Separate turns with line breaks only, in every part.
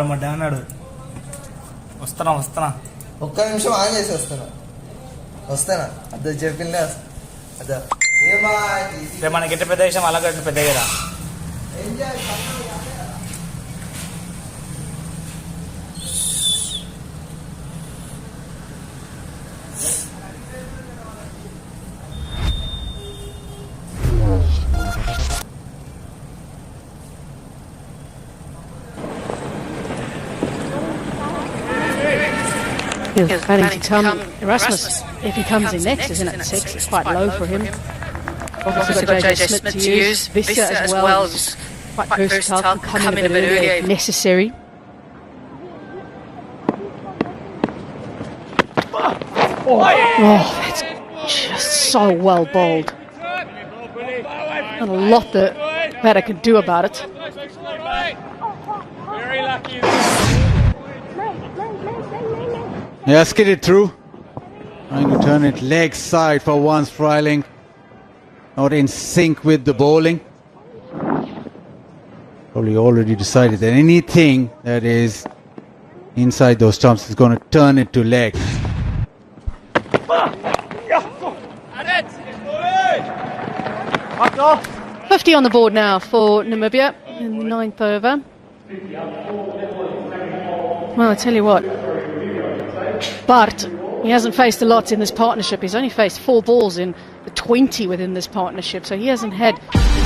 అన్నాడు. వస్తున్నా
ఒక్క నిమిషం ఆన్ చేసి వస్తానా అదే చెప్పిందే అదే
మనకి ఎట్ట పెద్ద విషయం అలాగే పెద్ద కదా.
He's planning to come Erasmus if he comes in next, isn't it? 6, it's quite low for him. Obviously got JJ Smith to use. Vista as well, quite versatile, can come in a bit earlier if necessary. Oh, that's just so well bowled. Not a lot that batter can do about it.
Very lucky.
Yeah, skid it through. Trying to turn it leg side for once, Freiling. Not in sync with the bowling. Probably already decided that anything that is inside those stumps is going to turn it to leg.
50 on the board now for Namibia in the 9th over. Well, I tell you what, Bart, he hasn't faced a lot in this partnership. He's only faced 4 balls in the 20 within this partnership, so he hasn't had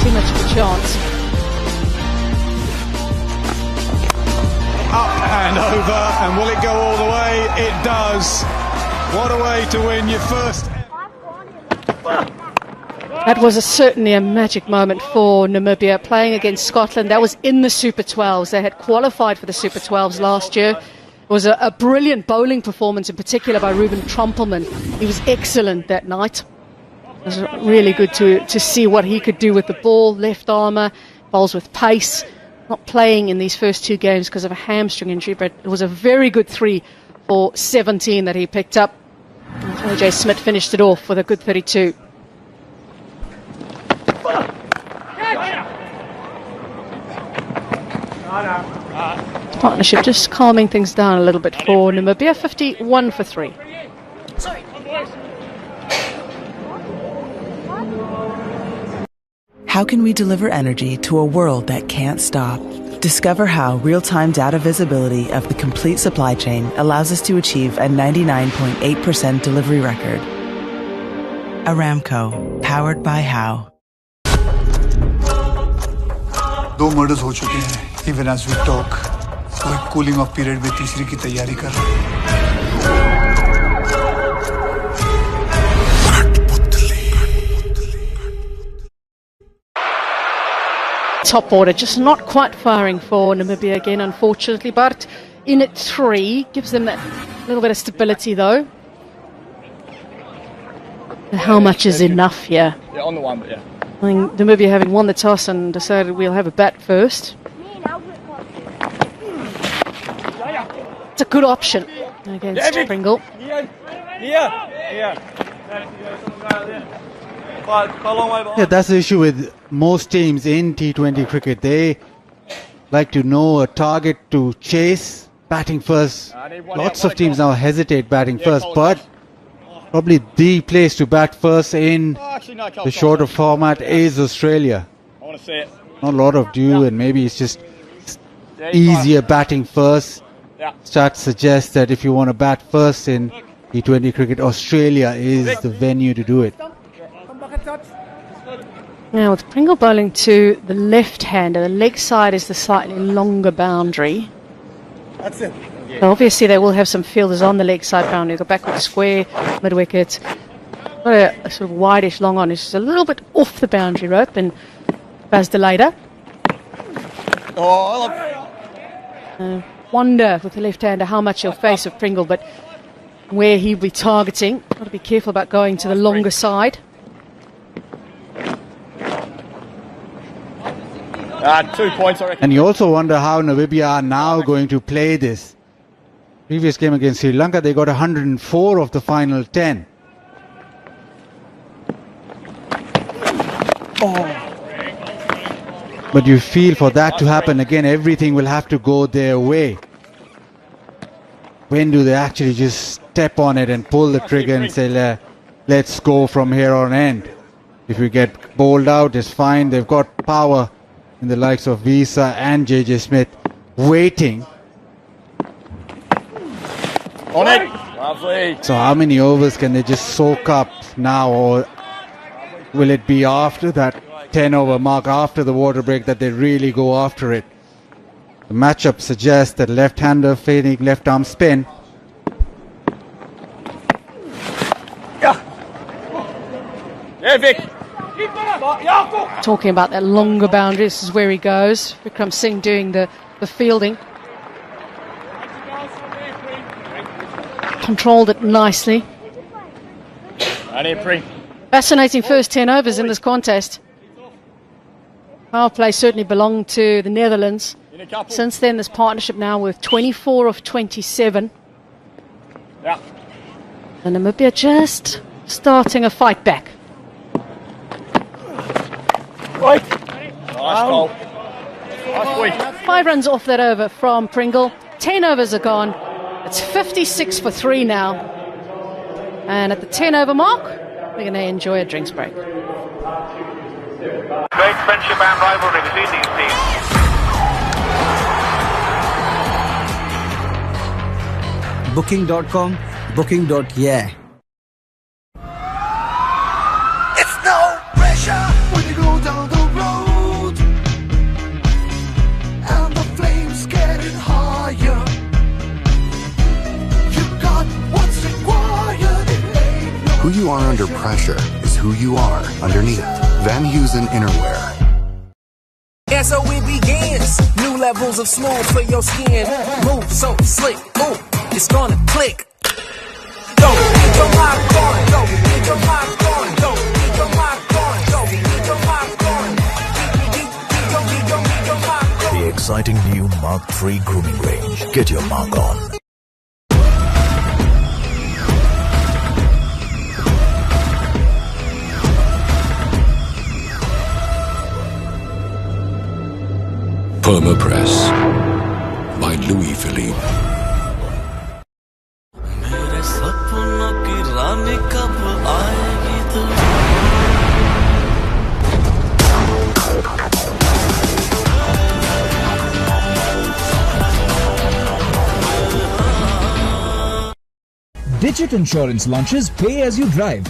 too much of a chance.
Up and over, and will it go all the way? It does. What a way to win your first.
That was certainly a magic moment for Namibia, playing against Scotland. That was in the Super 12s. They had qualified for the Super 12s last year. It was a brilliant bowling performance, in particular by Ruben Trumpelman. He was excellent that night. It was really good to see what he could do with the ball, left armour, bowls with pace. Not playing in these first 2 games because of a hamstring injury, but it was a very good 3 for 17 that he picked up. AJ Smith finished it off with a good 32. Partnership just calming things down a little bit for Namibia. 51 for 3.
How can we deliver energy to a world that can't stop? Discover how real-time data visibility of the complete supply chain allows us to achieve a 99.8% delivery record. Aramco, powered by How.
2 murders हो चुके हैं. Even as we talk, वो एक cooling off period में तीसरी की तैयारी कर रहे हैं.
Top order just not quite firing for Namibia again, unfortunately, but in at 3 gives them that little bit of stability though. How much is enough here?
Yeah, on the one, but yeah.
I think Namibia, having won the toss and decided we'll have a bat first. It's a good option against Pringle.
Yeah, that's the issue with most teams in T20 cricket. They like to know a target to chase, batting first. Lots of teams now hesitate batting first, but probably the place to bat first in the shorter format is Australia.
I want to see it.
Not a lot of dew, and maybe it's just easier batting first. Stats suggest that if you want to bat first in T20 cricket, Australia is the venue to do it.
Now with Pringle bowling to the left-hander, the leg side is the slightly longer boundary.
That's it.
So obviously they will have some fielders on the leg side boundary. Go back with the square, mid-wicket. Got a sort of wideish long on. It's just a little bit off the boundary rope, and Baz de Lader. Wonder with the left-hander how much he'll face of Pringle, but where he'll be targeting. Got to be careful about going to the longer side.
2 points, I reckon.
And you also wonder how Namibia are now going to play this. Previous game against Sri Lanka, they got 104 of the final 10. But you feel for that to happen again, everything will have to go their way. When do they actually just step on it and pull the trigger and say, let's go from here on end? If we get bowled out, it's fine. They've got power in the likes of Visa and JJ Smith waiting.
On it. Lovely.
So how many overs can they just soak up now, or will it be after that 10 over mark, after the water break, that they really go after it? The matchup suggests that left-hander fading left arm spin.
Yeah, Vic.
Talking about that longer boundary, this is where he goes. Vikram Singh doing the fielding. Controlled it nicely. Fascinating first 10 overs in this contest. Power play certainly belonged to the Netherlands. Since then, this partnership now with 24 of 27.
Yeah.
And Namibia just starting a fight back.
Right. Nice goal. Nice
5 runs off that over from Pringle. 10 overs are gone. It's 56 for 3 now. And at the 10 over mark, we're going to enjoy a drinks break.
Great friendship and rivalry between these teams.
Booking.com, booking.yeah.
It's no pressure when you go down the road and the flames getting higher. You got what's required.
Who you are under pressure is who you are underneath. Van Heusen Innerwear.
And so it begins. New levels of smooth for your skin. Move so slick. Ooh, it's gonna click. Go, get your lock on. Go, get your lock on. Go, get your lock on. Go, get your lock on. Get your lock on.
The exciting new Mark III grooming range. Get your mark on.
Permapress by Louis Philippe.
Digit Insurance launches Pay as you drive.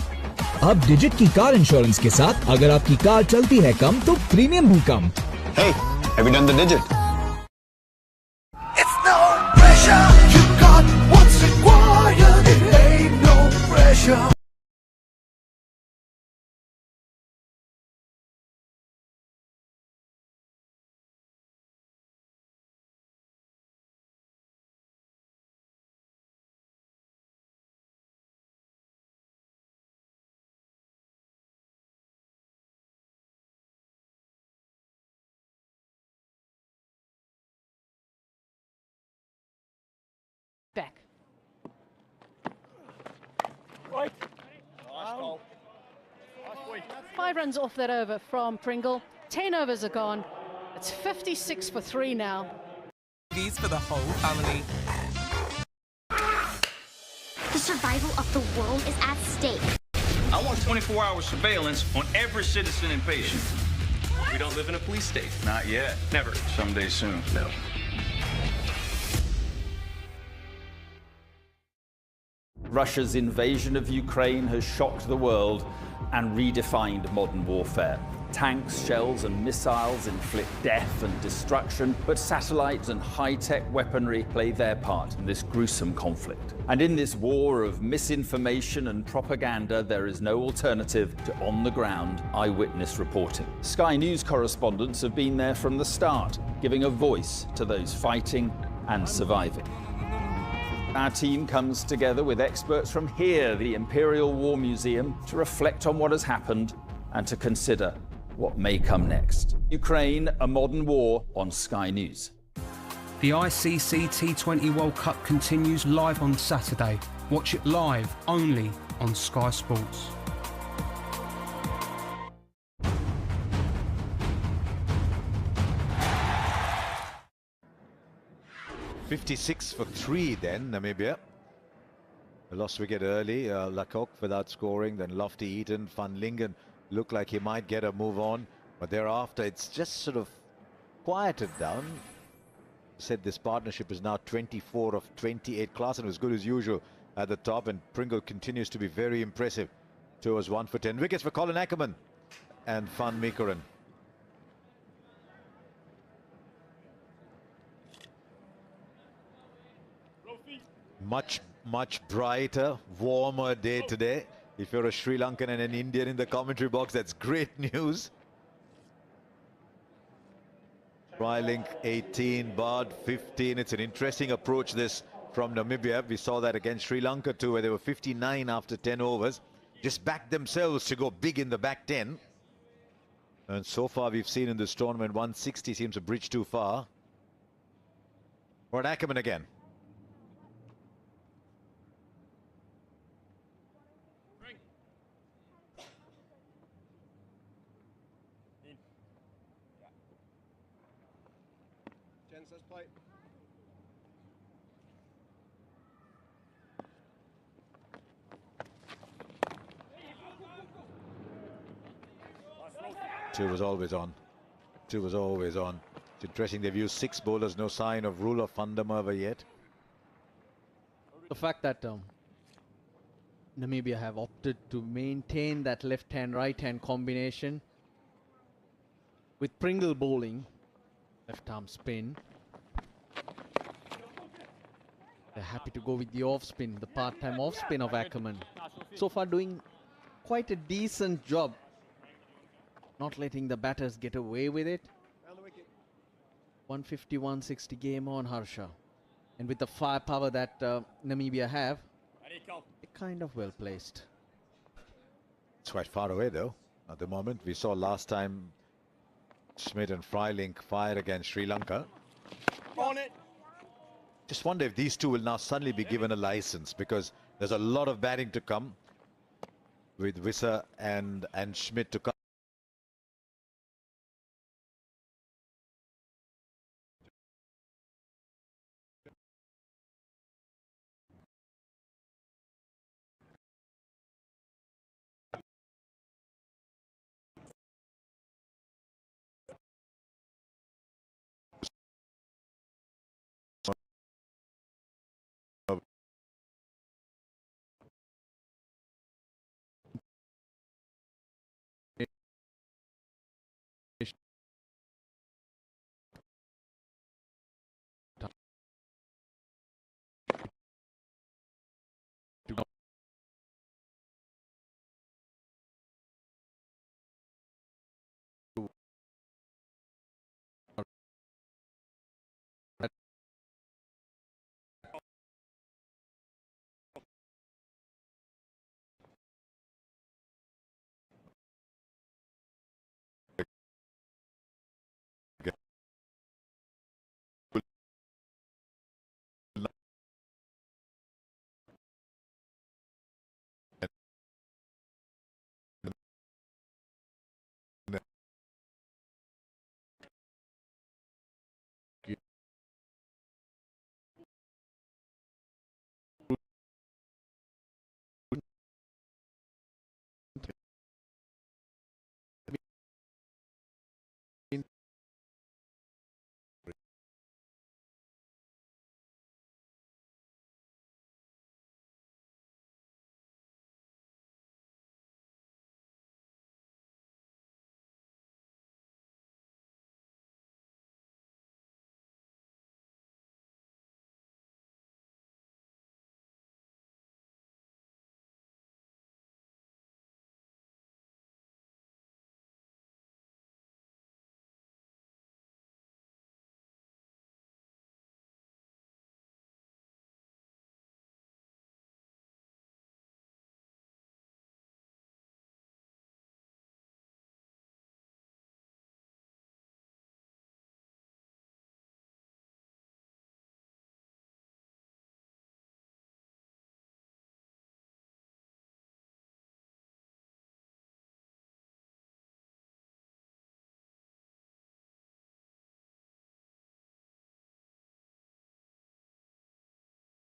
अब Digit की car insurance के साथ अगर आपकी car चलती है कम तो premium भी कम.
Hey, have you done the Digit?
It's no pressure. You got what's required. It ain't no pressure.
Back.
Right.
5 runs off that over from Pringle. 10 overs are gone. It's 56 for 3 now.
These for the whole family.
The survival of the world is at stake.
I want 24-hour surveillance on every citizen and patient. We don't live in a police state. Not yet. Never. Someday soon. No.
Russia's invasion of Ukraine has shocked the world and redefined modern warfare. Tanks, shells and missiles inflict death and destruction, but satellites and high-tech weaponry play their part in this gruesome conflict. And in this war of misinformation and propaganda, there is no alternative to on-the-ground eyewitness reporting. Sky News correspondents have been there from the start, giving a voice to those fighting and surviving. Our team comes together with experts from here, the Imperial War Museum, to reflect on what has happened and to consider what may come next. Ukraine, a modern war on Sky News.
The ICC T20 World Cup continues live on Saturday. Watch it live only on Sky Sports.
56 for 3 then, Namibia. A lost wicket early, Lakok without scoring, then Lofty Eaton, Van Lingen looked like he might get a move on, but thereafter it's just sort of quieted down. Said this partnership is now 24 of 28. Klaasen was good as usual at the top, and Pringle continues to be very impressive towards 1 for 10. Wickets for Colin Ackerman and Van Meekeren. Much brighter, warmer day today. If you're a Sri Lankan and an Indian in the commentary box, that's great news. Frilink 18, Bard 15. It's an interesting approach this from Namibia. We saw that against Sri Lanka too, where they were 59 after 10 overs. Just backed themselves to go big in the back 10. And so far we've seen in this tournament 160 seems a bridge too far. For Ackerman again.
Jens, let's play.
Two was always on. Two was always on. It's interesting they've used 6 bowlers, no sign of rule of thumb over yet.
The fact that Namibia have opted to maintain that left-hand, right-hand combination with Pringle bowling, left-arm spin. They're happy to go with the off-spin, the part-time off-spin of Ackerman. So far doing quite a decent job, not letting the batters get away with it. 150, 160 game on, Harsha. And with the firepower that Namibia have, they're kind of well placed.
It's quite far away though at the moment. We saw last time Schmidt and Frilink fire against Sri Lanka.
On it.
Just wonder if these two will now suddenly be given a license, because there's a lot of batting to come with Visser and Schmidt to come.